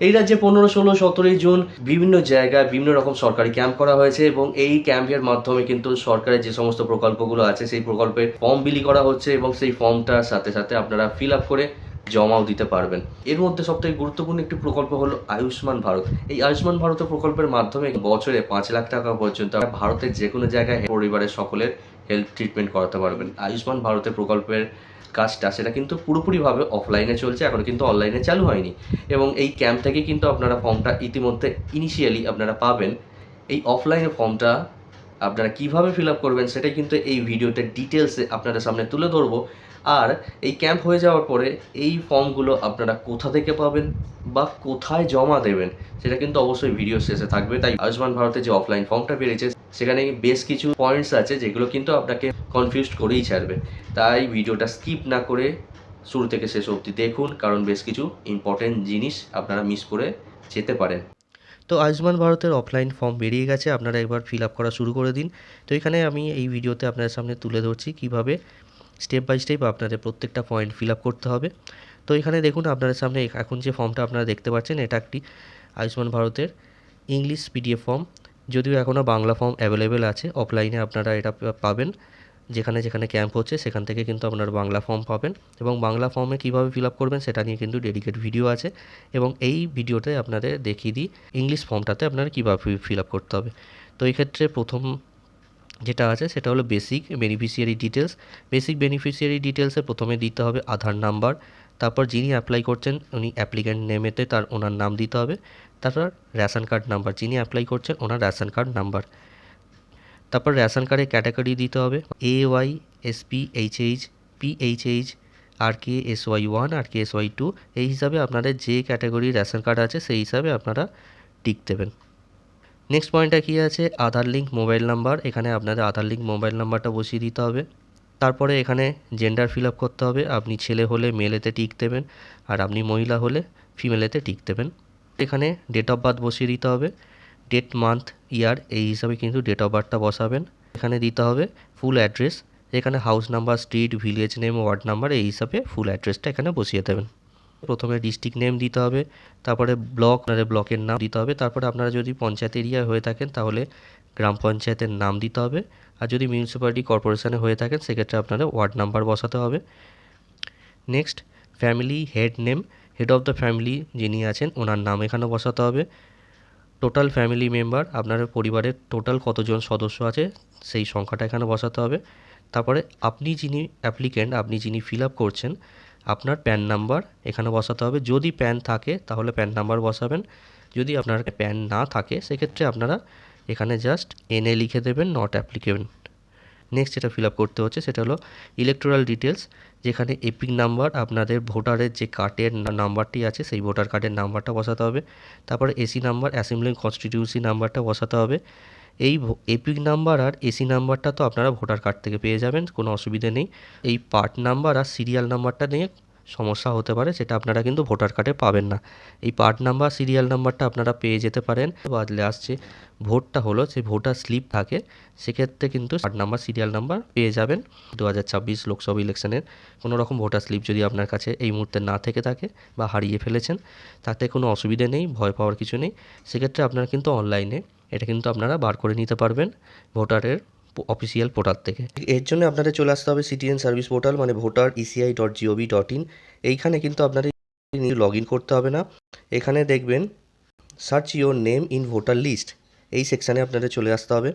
এই রাজ্যে 15, 16, 17 জুন বিভিন্ন জায়গায় বিভিন্ন রকম সরকারি ক্যাম্প করা হয়েছে এবং এই ক্যাম্পের মাধ্যমে কিন্তু সরকারের যে সমস্ত প্রকল্পগুলো আছে সেই প্রকল্পের ফর্ম বিলি করা হচ্ছে এবং সেই ফর্মটার সাথে সাথে আপনারা ফিল আপ করে জমাও দিতে পারবেন। এর মধ্যে সবথেকে গুরুত্বপূর্ণ একটি প্রকল্প হলো আয়ুষ্মান ভারত। এই আয়ুষ্মান ভারত প্রকল্পের মাধ্যমে বছরে 5 লাখ টাকা পর্যন্ত ভারতের যে কোনো জায়গায় পরিবারের সকলের হেলথ ট্রিটমেন্ট করাতে পারবেন। আয়ুষ্মান ভারতের প্রকল্পের কাজটা সেটা কিন্তু পুরোপুরিভাবে অফলাইনে চলছে, এখনো কিন্তু অনলাইনে চালু হয়নি। এবং এই ক্যাম্প থেকে কিন্তু আপনারা ফর্মটা ইতিমধ্যে ইনিশিয়ালি আপনারা পাবেন। এই অফলাইনে ফর্মটা আপনারা কিভাবে ফিল আপ করবেন সেটাই কিন্তু এই ভিডিওতে ডিটেলসে আপনাদের সামনে তুলে ধরবো। আর এই ক্যাম্প হয়ে যাওয়ার পরে এই ফর্মগুলো আপনারা কোথা থেকে পাবেন বা কোথায় জমা দেবেন সেটা কিন্তু অবশ্যই ভিডিও শেষে থাকবে। তাই আয়ুষ্মান ভারতের যে অফলাইন ফর্মটা বেরিয়েছে সেখানে বেশ কিছু পয়েন্টস আছে যেগুলো কিন্তু আপনাকে কনফিউজড করেই ছাড়বে। তাই ভিডিওটা স্কিপ না করে শুরু থেকে শেষ অবধি দেখুন, কারণ বেশ কিছু ইম্পর্টেন্ট জিনিস আপনারা মিস করে যেতে পারেন। তো আয়ুষ্মান ভারতের অফলাইন ফর্ম বেরিয়ে গেছে, আপনারা একবার ফিল আপ করা শুরু করে দিন। তো এখানে আমি এই ভিডিওতে আপনাদের সামনে তুলে ধরছি কীভাবে স্টেপ বাই স্টেপ আপনাদের প্রত্যেকটা পয়েন্ট ফিল আপ করতে হবে। তো এখানে দেখুন আপনাদের সামনে এখন যে ফর্মটা আপনারা দেখতে পাচ্ছেন এটা একটি আয়ুষ্মান ভারতের ইংলিশ পিডিএফ ফর্ম, যদিও এখনও বাংলা ফর্ম অ্যাভেলেবেল আছে। অফলাইনে আপনারা এটা পাবেন, যেখানে যেখানে ক্যাম্প হচ্ছে সেখান থেকে কিন্তু আপনারা বাংলা ফর্ম পাবেন এবং বাংলা ফর্মে কীভাবে ফিল আপ করবেন সেটা নিয়ে কিন্তু ডেডিকেট ভিডিও আছে এবং এই ভিডিওতে আপনাদের দেখিয়ে দিই ইংলিশ ফর্মটাতে আপনারা কীভাবে ফিল আপ করতে হবে। তো এই ক্ষেত্রে প্রথম যেটা আছে সেটা হলো basic beneficiary details. Basic beneficiary ডিটেলসে প্রথমে দিতে হবে আধার নাম্বার, তারপর যিনি অ্যাপ্লাই করছেন উনি অ্যাপ্লিক্যান্ট নেমেতে ওনার নাম দিতে হবে, তারপর রেশন কার্ড নাম্বার, যিনি অ্যাপ্লাই করছেন ওনার রেশন কার্ড নাম্বার, তারপর রেশন কার্ডের ক্যাটাগরি দিতে হবে AY SP HH PHH RK SY1 RK SY2, এই হিসাবে আপনাদের যে ক্যাটাগরি রেশন কার্ড আছে সেই হিসাবে আপনারা টিক দেবেন। নেক্সট পয়েন্টটা কী আছে, আধার লিঙ্ক মোবাইল নাম্বার, এখানে আপনাদের আধার লিঙ্ক মোবাইল নাম্বারটা বসিয়ে দিতে হবে। তারপরে এখানে জেন্ডার ফিল আপ করতে হবে, আপনি ছেলে হলে মেলেতে টিক দেবেন আর আপনি মহিলা হলে ফিমেলেতে টিক দেবেন। এখানে ডেট অফ বার্থ বসিয়ে দিতে হবে, ডেট মান্থ ইয়ার এই হিসাবে কিন্তু ডেট অফ বার্থটা বসাবেন। এখানে দিতে হবে ফুল অ্যাড্রেস, এখানে house number street village name ward number এই হিসাবে ফুল অ্যাড্রেসটা এখানে বসিয়ে দেবেন। প্রথমে ডিস্ট্রিক্ট নেম দিতে হবে, তারপরে ব্লকের নাম দিতে হবে, তারপরে আপনারা যদি পঞ্চায়েত এরিয়ায় হয়ে থাকেন তাহলে গ্রাম পঞ্চায়েতের নাম দিতে হবে, আর যদি মিউনিসিপ্যালিটি কর্পোরেশনে হয়ে থাকেন সেক্ষেত্রে আপনাদের ওয়ার্ড নাম্বার বসাতে হবে। Next family head name, head of the family যিনি আছেন ওনার নাম এখানে বসাতে হবে। টোটাল ফ্যামিলি মেম্বার, আপনার পরিবারের টোটাল কতজন সদস্য আছে সেই সংখ্যাটা এখানে বসাতে হবে। তারপরে আপনি যিনি অ্যাপ্লিক্যান্ট, আপনি যিনি ফিল আপ করছেন আপনার প্যান নাম্বার এখানে বসাতে হবে, যদি প্যান থাকে তাহলে প্যান নাম্বার বসাবেন, যদি আপনার প্যান না থাকে সেক্ষেত্রে আপনারা এখানে জাস্ট NA লিখে দেবেন, নট অ্যাপ্লিকেবল। নেক্সট যেটা ফিল আপ করতে হচ্ছে সেটা হলো ইলেকটোরাল ডিটেলস, যেখানে এপিক নাম্বার আপনাদের ভোটারের যে কার্ডের নাম্বারটি আছে সেই ভোটার কার্ডের নাম্বারটা বসাতে হবে। তারপরে এসি নাম্বার অ্যাসেম্বলি কনস্টিটিউন্সি নাম্বারটা বসাতে হবে। এই এপিক নাম্বার আর এসি নাম্বারটা তো আপনারা ভোটার কার্ড থেকে পেয়ে যাবেন, কোনো অসুবিধে নেই। এই পার্ট নাম্বার আর সিরিয়াল নাম্বারটা নিয়ে সমস্যা হতে পারে, সেটা আপনারা কিন্তু ভোটার কার্ডে পাবেন না। এই পার্ট নাম্বার সিরিয়াল নাম্বারটা আপনারা পেয়ে যেতে পারেন। বাদলে আসছে ভোটটা হলো যে ভোটার স্লিপ থাকে, সেক্ষেত্রে কিন্তু পার্ট নাম্বার সিরিয়াল নাম্বার পেয়ে যাবেন। 2026 লোকসভা ইলেকশনের কোনো রকম ভোটার স্লিপ যদি আপনার কাছে এই মুহূর্তে না থেকে থাকে বা হারিয়ে ফেলেছেন তাতে কোনো অসুবিধে নেই, ভয় পাওয়ার কিছু নেই। সেক্ষেত্রে আপনারা কিন্তু অনলাইনে এটা কিন্তু আপনারা বার করে নিতে পারবেন ভোটারের অফিসিয়াল পোর্টাল থেকে। এর জন্য আপনাদের চলে আসতে হবে সিটিজেন সার্ভিস পোর্টাল মানে voter.eci.gov.in। এইখানে কিন্তু আপনাদের লগ ইন করতে হবে না, এখানে দেখবেন search your name in voter list, এই সেকশানে আপনাদের চলে আসতে হবে।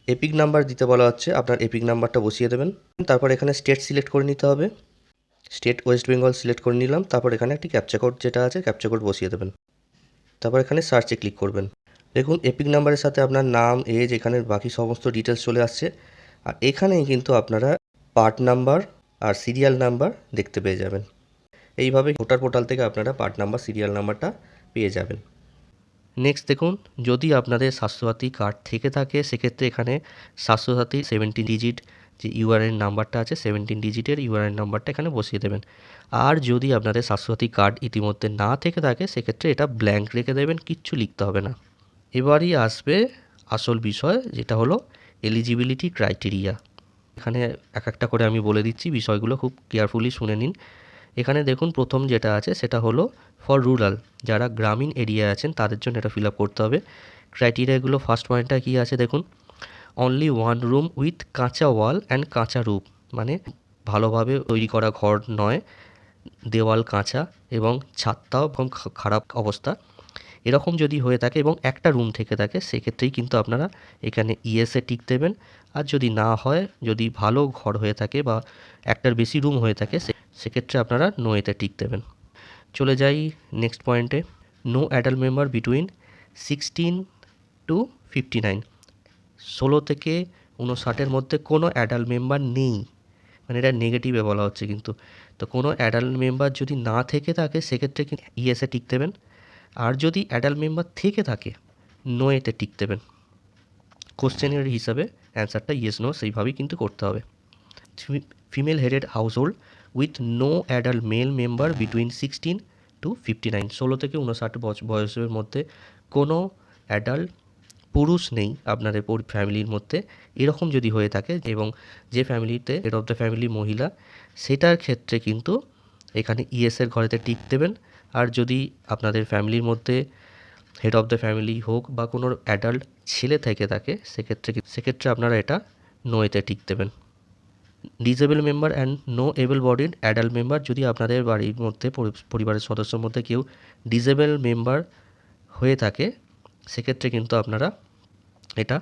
এপিক নাম্বার দিতে বলা হচ্ছে, আপনার এপিক নাম্বারটা বসিয়ে দেবেন। তারপর এখানে স্টেট সিলেক্ট করে নিতে হবে, স্টেট ওয়েস্ট বেঙ্গল সিলেক্ট করে নিলাম। তারপর এখানে একটি ক্যাপচা কোড যেটা আছে ক্যাপচা কোড বসিয়ে দেবেন, তারপর এখানে সার্চে ক্লিক করবেন। দেখুন এপিক নাম্বারের সাথে আপনার নাম এজ এখানে বাকি সমস্ত ডিটেলস চলে আসছে, আর এখানেই কিন্তু আপনারা পার্ট নাম্বার আর সিরিয়াল নাম্বার দেখতে পেয়ে যাবেন। এইভাবে ভোটার পোর্টাল থেকে আপনারা পার্ট নাম্বার সিরিয়াল নাম্বারটা পেয়ে যাবেন। নেক্সট দেখুন, যদি আপনাদের স্বাস্থ্যসাথী কার্ড থেকে থাকে সেক্ষেত্রে এখানে স্বাস্থ্যসাথী 17 ডিজিট যে ইউআরএন নাম্বারটা আছে 17 ডিজিটের ইউআরএন নাম্বারটা এখানে বসিয়ে দেবেন। আর যদি আপনাদের স্বাস্থ্যসাথী কার্ড ইতিমধ্যে না থেকে থাকে সেক্ষেত্রে এটা ব্ল্যাঙ্ক রেখে দেবেন, কিচ্ছু লিখতে হবে না। এবারই আসবে আসল বিষয়, যেটা হলো এলিজিবিলিটি ক্রাইটেরিয়া। এখানে এক একটা করে আমি বলে দিচ্ছি, বিষয়গুলো খুব কেয়ারফুলি শুনে নিন। এখানে দেখুন প্রথম যেটা আছে সেটা হলো ফর রুরাল, যারা গ্রামীণ এরিয়ায় আছেন তাদের জন্য এটা ফিল আপ করতে হবে। ক্রাইটেরিয়াগুলো ফার্স্ট পয়েন্টটা কী আছে দেখুন, অনলি ওয়ান রুম উইথ কাঁচা ওয়াল অ্যান্ড কাঁচা রুফ, মানে ভালোভাবে তৈরি করা ঘর নয়, দেওয়াল কাঁচা এবং ছাদটাও খুব খারাপ অবস্থা, এরকম যদি হয়ে থাকে এবং একটা রুম থেকে থাকে সেক্ষেত্রেই কিন্তু আপনারা এখানে ইয়েসে টিক দেবেন। আর যদি না হয়, যদি ভালো ঘর হয়ে থাকে বা একটার বেশি রুম হয়ে থাকে সেক্ষেত্রে আপনারা নোয়েতে টিক দেবেন। চলে যাই নেক্সট পয়েন্টে, no adult member between 16 to 59, 16 থেকে 59-এর মধ্যে কোনো অ্যাডাল্ট মেম্বার নেই, মানে এটা নেগেটিভে বলা হচ্ছে কিন্তু। তো কোনো অ্যাডাল্ট মেম্বার যদি না থেকে থাকে সেক্ষেত্রে কিন্তু ইয়েসে টিক দেবেন। আর যদি অ্যাডাল্ট মেম্বার থেকে থাকে নোয়েতে টিক দেবেন। কোশ্চেনের হিসাবে অ্যান্সারটা ইয়েস নো সেইভাবেই কিন্তু করতে হবে। ফিমেল হেডেড হাউস হোল্ড with no adult male member between 16 to 59, 16 থেকে 59 বয়সের মধ্যে কোনো অ্যাডাল্ট পুরুষ নেই আপনাদের ফ্যামিলির মধ্যে, এরকম যদি হয়ে থাকে এবং যে ফ্যামিলিতে হেড অফ দ্য ফ্যামিলি মহিলা, সেটার ক্ষেত্রে কিন্তু এখানে ইয়েসের ঘরেতে টিক দেবেন। আর যদি আপনাদের ফ্যামিলির মধ্যে হেড অফ দ্য ফ্যামিলি হোক বা কোনো অ্যাডাল্ট ছেলে থেকে থাকে সেক্ষেত্রে আপনারা এটা নোয়েতে টিক দেবেন। Disable member and no able bodied adult member, যদি আপনাদের বাড়ির মধ্যে পরিবারের সদস্যের মধ্যে কেউ ডিসেবল মেম্বার হয়ে থাকে সেক্ষেত্রে কিন্তু আপনারা এটা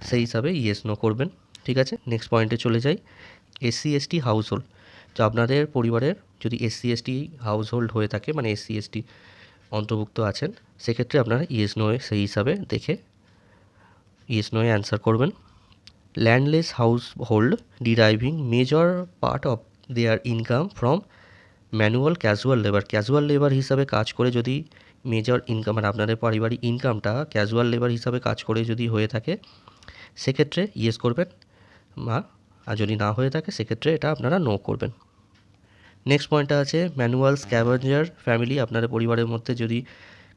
সেই হিসাবে ইয়েস নো করবেন। ঠিক আছে, নেক্সট পয়েন্টে চলে যাই। SC/ST হাউস হোল্ড, তো আপনাদের পরিবারের যদি SC/ST হাউস হোল্ড হয়ে থাকে, মানে SC/ST অন্তর্ভুক্ত আছেন, সেক্ষেত্রে আপনারা ইয়েস নোয়ে সেই হিসাবে দেখে ইয়েস নোয়ে অ্যান্সার করবেন। Landless house hold ডিরাইভিং major part of their income from manual casual labour হিসাবে কাজ করে যদি মেজর ইনকাম, মানে আপনাদের পারিবারিক ইনকামটা ক্যাজুয়াল লেবার হিসাবে কাজ করে যদি হয়ে থাকে সেক্ষেত্রে ইয়েস করবেন, আর যদি না হয়ে থাকে সেক্ষেত্রে এটা আপনারা নো করবেন। নেক্সট পয়েন্টটা আছে ম্যানুয়াল স্ক্যাভেঞ্জার ফ্যামিলি, আপনাদের পরিবারের মধ্যে যদি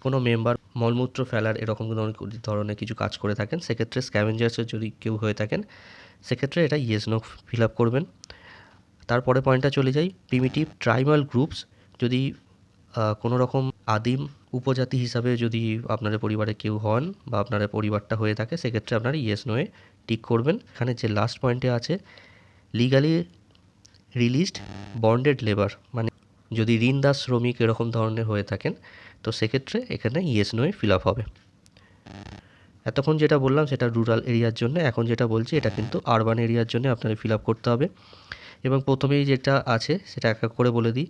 কোনো মেম্বার মলমূত্র ফেলার এরকম ধরনের কিছু কাজ করে থাকেন সেক্ষেত্রে স্ক্যাভেঞ্জার্সের যদি কেউ হয়ে থাকেন সেক্ষেত্রে এটা ইয়েস নো ফিল আপ করবেন। তারপরে পয়েন্টটা চলে যাই, প্রিমিটিভ ট্রাইবাল গ্রুপস, যদি কোনো রকম আদিম উপজাতি হিসাবে যদি আপনাদের পরিবারে কেউ হন বা আপনাদের পরিবারটা হয়ে থাকে সেক্ষেত্রে আপনারা ইয়েস নোয়ে টিক করবেন। এখানে যে লাস্ট পয়েন্টে আছে লিগালি রিলিজড বন্ডেড লেবার, মানে যদি ঋণদাস শ্রমিক এরকম ধরনের হয়ে থাকেন তো সেক্ষেত্রে এখানে ইয়েস নোয়ে ফিল আপ হবে। এতক্ষণ যেটা বললাম সেটা রুরাল এরিয়ার জন্য, এখন যেটা বলছি এটা কিন্তু আরবান এরিয়ার জন্য আপনাদের ফিল আপ করতে হবে। এবং প্রথমেই যেটা আছে সেটা এক এক করে বলে দিই,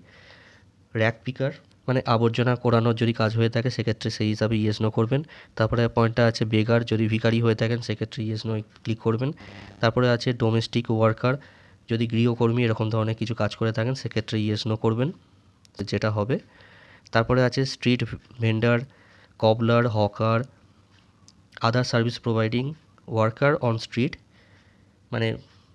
র্যাক পিকার, মানে আবর্জনা কোরানোর যদি কাজ হয়ে থাকে সেক্ষেত্রে সেই হিসাবে ইয়েস নো করবেন। তারপরে পয়েন্টটা আছে বেগার, যদি ভিখারি হয়ে থাকেন সেক্ষেত্রে ইয়েস নো ক্লিক করবেন। তারপরে আছে ডোমেস্টিক ওয়ার্কার, যদি গৃহকর্মী এরকম ধরনের কিছু কাজ করে থাকেন সেক্ষেত্রে ইয়েস নো করবেন, যেটা হবে। তারপরে আছে street vendor, কবলার, hawker, other service providing worker on street, মানে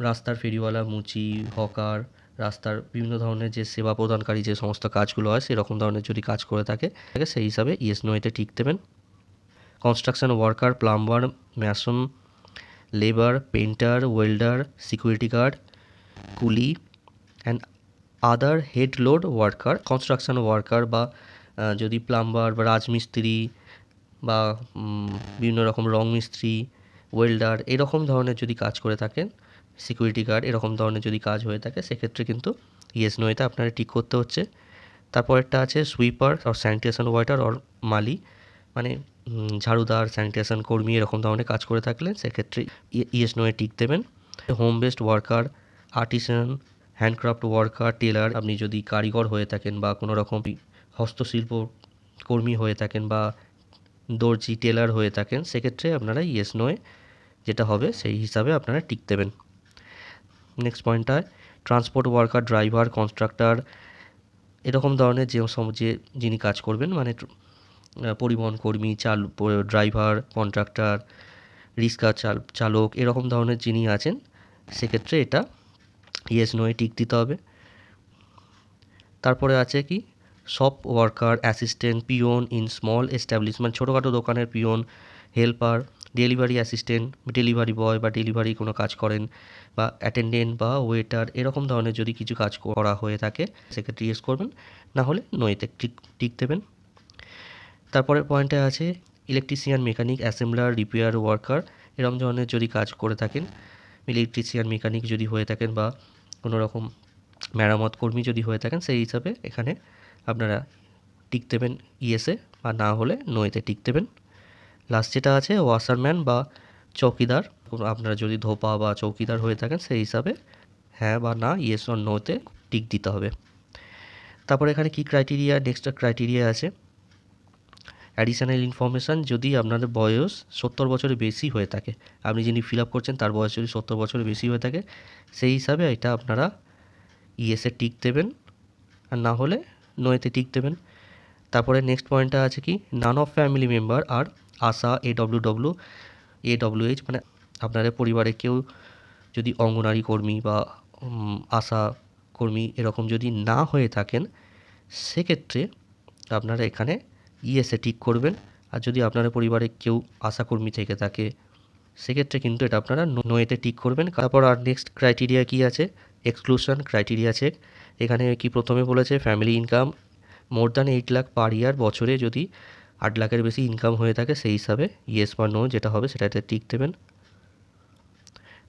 রাস্তার ফেরিওয়ালা, মুচি, হকার, রাস্তার বিভিন্ন ধরনের যে সেবা প্রদানকারী যে সমস্ত কাজগুলো হয় সেরকম ধরনের যদি কাজ করে থাকে সেই হিসাবে ইয়েস নোয়েতে টিক দেবেন। Construction worker, plumber, mason, labour, painter, welder, security guard, coolie and other head load worker. Construction worker বা যদি প্লাম্বার বা রাজমিস্ত্রি বা বিভিন্ন রকম রং মিস্ত্রি, ওয়েল্ডার এরকম ধরনের যদি কাজ করে থাকেন, সিকিউরিটি গার্ড এরকম ধরনের যদি কাজ হয়ে থাকে সেক্ষেত্রে কিন্তু ইয়েস নোয়েতে আপনারা টিক করতে হচ্ছে। তারপরেরটা আছে sweeper or sanitation worker or মালি, মানে ঝাড়ুদার, স্যানিটেশন কর্মী এরকম ধরনের কাজ করে থাকলে সেক্ষেত্রে ইয়েস নোয়ে টিক দেবেন। Home based worker, artisan, handcraft worker, tailor, আপনি যদি কারিগর হয়ে থাকেন বা কোনো রকম হস্তশিল্প কর্মী হয়ে থাকেন বা দর্জি, টেলার হয়ে থাকেন সেক্ষেত্রে আপনারা ইয়েস নোয়ে যেটা হবে সেই হিসাবে আপনারা টিক দেবেন। নেক্সট পয়েন্টটা ট্রান্সপোর্ট ওয়ার্কার, ড্রাইভার, কনস্ট্রাক্টর এরকম ধরনের যে যিনি কাজ করবেন, মানে পরিবহন কর্মী, ড্রাইভার, কন্ট্রাক্টর, রিক্সা চালক এরকম ধরনের যিনি আছেন সেক্ষেত্রে এটা ইয়েস নোয়ে টিক দিতে হবে। তারপরে আছে কি shop worker, assistant, peon in small establishment, ছোটোখাটো দোকানের peon, helper, delivery assistant, delivery boy বা ডেলিভারি কোনো কাজ করেন, বা অ্যাটেন্ডেন্ট বা ওয়েটার, এরকম ধরনের যদি কিছু কাজ করা হয়ে থাকে সেক্ষেত্রে ইয়েস করবেন, না হলে নোয়েতে টিক দেবেন। তারপরের পয়েন্টে আছে electrician, mechanic, assembler, repair worker, এরকম ধরনের যদি কাজ করে থাকেন, ইলেকট্রিশিয়ান মেকানিক যদি হয়ে থাকেন বা কোনো রকম মেরামত কর্মী যদি হয়ে থাকেন, সেই হিসাবে এখানে আপনারা টিক দেবেন ইয়েসে, বা না হলে নোয়েতে টিক দেবেন। লাস্ট যেটা আছে ওয়াশারম্যান বা চৌকিদার, আপনারা যদি ধোপা বা চৌকিদার হয়ে থাকেন সেই হিসাবে হ্যাঁ বা না, ইয়েস অর নোতে টিক দিতে হবে। তারপরে এখানে কি ক্রাইটেরিয়া, নেক্সট ক্রাইটেরিয়া আছে অ্যাডিশনাল ইনফরমেশান, যদি আপনাদের বয়স 70 বছরের বেশি হয়ে থাকে, আপনি যিনি ফিল আপ করছেন তার বয়স যদি 70 বছরের বেশি হয়ে থাকে, সেই হিসাবে এটা আপনারা ইয়েসে টিক দেবেন, আর না হলে নোয়েতে টিক দেবেন। তারপরে নেক্সট পয়েন্টটা আছে কি নান অফ ফ্যামিলি মেম্বার আর আশা, AWH, মানে আপনাদের পরিবারে কেউ যদি অঙ্গনারী কর্মী বা আশা কর্মী এরকম যদি না হয়ে থাকেন, সেক্ষেত্রে আপনারা এখানে ইয়েসে টিক করবেন। আর যদি আপনাদের পরিবারে কেউ আশাকর্মী থেকে থাকে, সেক্ষেত্রে কিন্তু এটা আপনারা নোয়েতে টিক করবেন। তারপর আর নেক্সট ক্রাইটেরিয়া কি আছে, এক্সক্লুশন ক্রাইটেরিয়া চেক। এখানে কি প্রথমে বলেছে family income more than 8 lakh per year, বছরে যদি 8 লাখের বেশি ইনকাম হয়ে থাকে সেই হিসাবে ইয়েস বা নো যেটা হবে সেটাতে টিক দেবেন।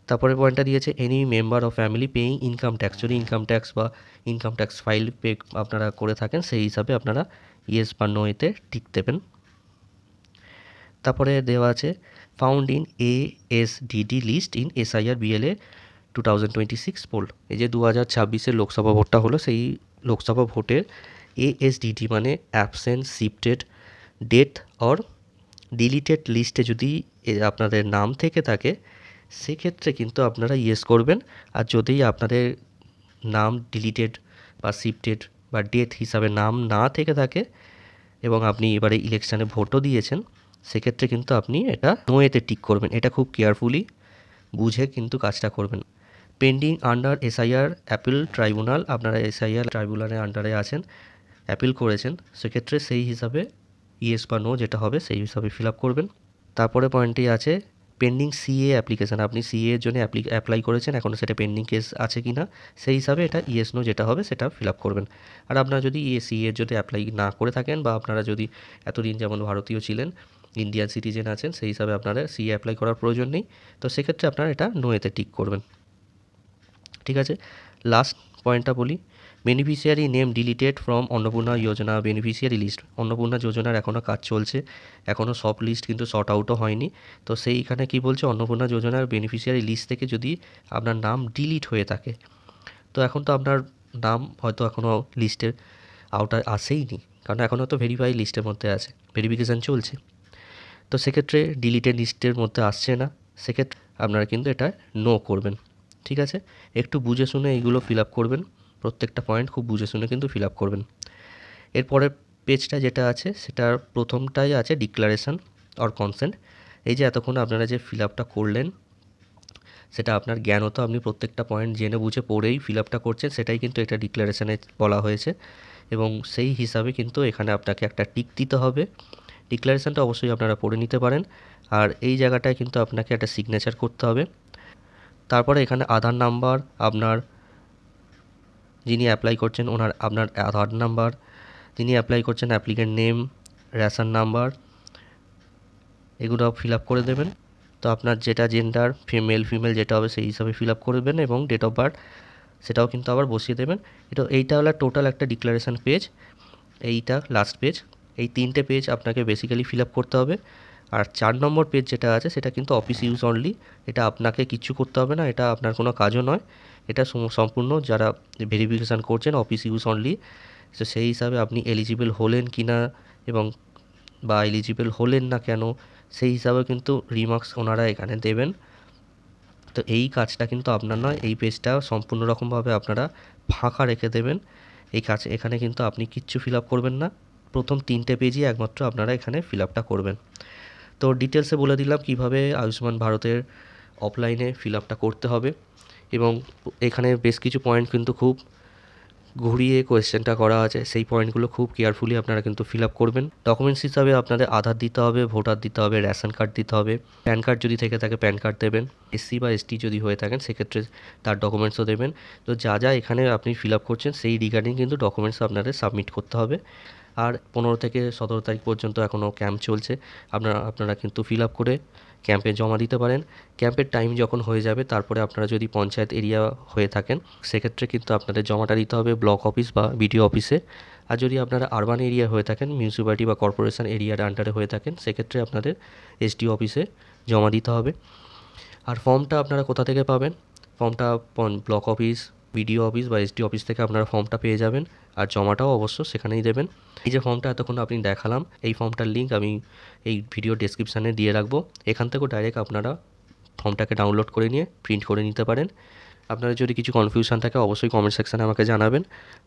তারপরে পয়েন্টটা দিয়েছে any member of family paying income tax, যদি ইনকাম ট্যাক্স বা ইনকাম ট্যাক্স ফাইল পে আপনারা করে থাকেন সেই হিসাবে আপনারা ইয়েস বা নো এতে টিক দেবেন। তারপরে দেওয়া আছে found in ASDD list in SIR BLA 2026 poll. এই যে 2026-এর লোকসভা ভোটটা হলো, সেই লোকসভা ভোটের ASDD মানে absent, shifted, death or deleted লিস্টে যদি আপনাদের নাম থেকে থাকে, সেক্ষেত্রে কিন্তু আপনারা ইয়েস করবেন। আর যদি আপনাদের নাম ডিলিটেড বা শিফটেড বা ডেথ হিসাবে নাম না থেকে থাকে এবং আপনি এবারে ইলেকশানে ভোটও দিয়েছেন, সেক্ষেত্রে কিন্তু আপনি এটা নোয়েতে টিক করবেন। এটা খুব কেয়ারফুলি বুঝে কিন্তু কাজটা করবেন। Pending under SIR appeal tribunal, আপনারা SIR ট্রাইব্যুনালের আন্ডারে আছেন, অ্যাপিল করেছেন, সেক্ষেত্রে সেই হিসাবে ইয়েস বা নো যেটা হবে সেই হিসাবে ফিল আপ করবেন। তারপরে পয়েন্টটি আছে পেন্ডিং CA অ্যাপ্লিকেশান, আপনি CA এর জন্য অ্যাপ্লাই করেছেন, এখনও সেটা পেন্ডিং কেস আছে কি না, সেই হিসাবে এটা ইয়েস নো যেটা হবে সেটা ফিল আপ করবেন। আর আপনারা যদি CA এর যদি অ্যাপ্লাই না করে থাকেন, বা আপনারা যদি এতদিন যেমন ভারতীয় ছিলেন, ইন্ডিয়ান সিটিজেন আছেন, সেই হিসাবে আপনারা CA অ্যাপ্লাই করার প্রয়োজন নেই, তো সেক্ষেত্রে আপনারা এটা নোয়েতে টিক করবেন। ঠিক আছে, লাস্ট পয়েন্টটা বলি beneficiary name deleted from Annapurna Yojana beneficiary list. Annapurna যোজনার এখনও কাজ চলছে, এখনও সব লিস্ট কিন্তু শর্ট আউটও হয়নি। তো সেইখানে কি বলছে, অন্নপূর্ণা যোজনার বেনিফিশিয়ারি লিস্ট থেকে যদি আপনার নাম ডিলিট হয়ে থাকে, তো এখন তো আপনার নাম হয়তো এখনও লিস্টের আওতায় আসেইনি, কারণ এখনও তো ভেরিফাই লিস্টের মধ্যে আছে, ভেরিফিকেশান চলছে। তো সেক্ষেত্রে ডিলিটেড লিস্টের মধ্যে আসছে না, সেক্ষেত্রে আপনারা কিন্তু এটা নো করবেন। ঠিক আছে, একটু বুঝে শুনে এইগুলো ফিল আপ করবেন, প্রত্যেকটা পয়েন্ট খুব বুঝে শুনে কিন্তু ফিল আপ করবেন। এরপরের পেজটা যেটা আছে সেটার প্রথমটাই আছে ডিক্লারেশান অর কনসেন্ট। এই যে এতক্ষণ আপনারা যে ফিল আপটা করলেন, সেটা আপনার জ্ঞানত আপনি প্রত্যেকটা পয়েন্ট জেনে বুঝে পড়েই ফিল আপটা করছেন, সেটাই কিন্তু এটা ডিক্লারেশানে বলা হয়েছে, এবং সেই হিসাবে কিন্তু এখানে আপনাকে একটা টিক দিতে হবে। ডিক্লারেশানটা অবশ্যই আপনারা পড়ে নিতে পারেন, আর এই জায়গাটায় কিন্তু আপনাকে একটা সিগনেচার করতে হবে। তারপরে এখানে আধার নাম্বার, আপনার যিনি অ্যাপ্লাই করছেন আপনার আধার নাম্বার, যিনি অ্যাপ্লাই করছেন অ্যাপ্লিকেন্ট নেম, রেশন নাম্বার, এগুলো ফিল আপ করে দেবেন। তো আপনার যেটা জেন্ডার ফিমেল যেটা হবে সেই হিসাবে ফিল আপ করে দেবেন, এবং ডেট অফ বার্থ সেটাও কিন্তু আবার বসিয়ে দেবেন। এইটা হলো টোটাল একটা ডিক্লারেশান পেজ, এইটা লাস্ট পেজ। এই 3টে পেজ আপনাকে বেসিক্যালি ফিল আপ করতে হবে। আর 4 নম্বর পেজ যেটা আছে সেটা কিন্তু অফিস ইউজ অনলি, এটা আপনাকে কিচ্ছু করতে হবে না, এটা আপনার কোনো কাজও নয়, এটা সম্পূর্ণ যারা ভেরিফিকেশান করছেন অফিস ইউজ অনলি। তো সেই হিসাবে আপনি এলিজিবল হলেন কি না, এবং বা এলিজিবল হলেন না কেন, সেই হিসাবে কিন্তু রিমার্কস ওনারা এখানে দেবেন। তো এই কাজটা কিন্তু আপনার নয়, এই পেজটা সম্পূর্ণ রকমভাবে আপনারা ফাঁকা রেখে দেবেন। এই কাজ এখানে কিন্তু আপনি কিচ্ছু ফিল আপ করবেন না, প্রথম 3টে পেজই একমাত্র আপনারা এখানে ফিল আপটা করবেন। তো ডিটেলসে বলে দিলাম কিভাবে আয়ুষ্মান ভারতের অফলাইনে ফিল আপটা করতে হবে, এবং এখানে বেশ কিছু পয়েন্ট কিন্তু খুব ঘুরিয়ে কোয়েশ্চেনটা করা আছে, সেই পয়েন্টগুলো খুব কেয়ারফুলি আপনারা কিন্তু ফিল আপ করবেন। ডকুমেন্টস হিসাবে আপনাদের আধার দিতে হবে, ভোটার দিতে হবে, রেশন কার্ড দিতে হবে, প্যান কার্ড যদি থেকে থাকে প্যান কার্ড দেবেন, এসসি বা এসটি যদি হয়ে থাকেন সেক্ষেত্রে তার ডকুমেন্টসও দেবেন। তো যা যা এখানে আপনি ফিল আপ করছেন সেই রিগার্ডিং কিন্তু ডকুমেন্টস আপনাদের সাবমিট করতে হবে। আর 15 থেকে 17 তারিখ পর্যন্ত এখনও ক্যাম্প চলছে, আপনারা কিন্তু ফিল আপ করে ক্যাম্পে জমা দিতে পারেন। ক্যাম্পের টাইম যখন হয়ে যাবে তারপরে আপনারা যদি পঞ্চায়েত এরিয়া হয়ে থাকেন সেক্ষেত্রে কিন্তু আপনাদের জমাটা দিতে হবে ব্লক অফিস বা বিডিও অফিসে। আর যদি আপনারা আরবান এরিয়া হয়ে থাকেন, মিউনিসিপ্যালিটি বা কর্পোরেশন এরিয়ার আন্ডারে হয়ে থাকেন, সেক্ষেত্রে আপনাদের এসডিও অফিসে জমা দিতে হবে। আর ফর্মটা আপনারা কোথা থেকে পাবেন? ফর্মটা ব্লক অফিস, বিডিও অফিস বা এসডি অফিস থেকে আপনারা ফর্মটা পেয়ে যাবেন। আর জমাটাও অবশ্য সেখানেই দেবেন। এই যে ফর্মটা এতক্ষণ আপনি দেখালাম, এই ফর্মটার লিঙ্ক আমি এই ভিডিও ডেসক্রিপশানে দিয়ে রাখবো। এখান থেকেও ডাইরেক্ট আপনারা ফর্মটাকে ডাউনলোড করে নিয়ে প্রিন্ট করে নিতে পারেন। আপনাদের যদি কিছু কনফিউশন থাকে অবশ্যই কমেন্ট সেকশানে আমাকে জানাবেন।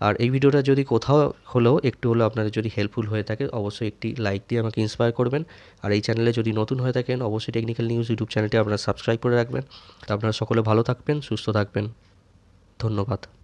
আর এই ভিডিওটা যদি কোথাও হলেও একটু হলেও আপনাদের যদি হেল্পফুল হয়ে থাকে অবশ্যই একটি লাইক দিয়ে আমাকে ইন্সপায়ার করবেন। আর এই চ্যানেলে যদি নতুন হয়ে থাকেন অবশ্যই টেকনিক্যাল নিউজ ইউটিউব চ্যানেলটি আপনারা সাবস্ক্রাইব করে রাখবেন। তো আপনারা সকলে ভালো থাকবেন, সুস্থ থাকবেন। ধন্যবাদ।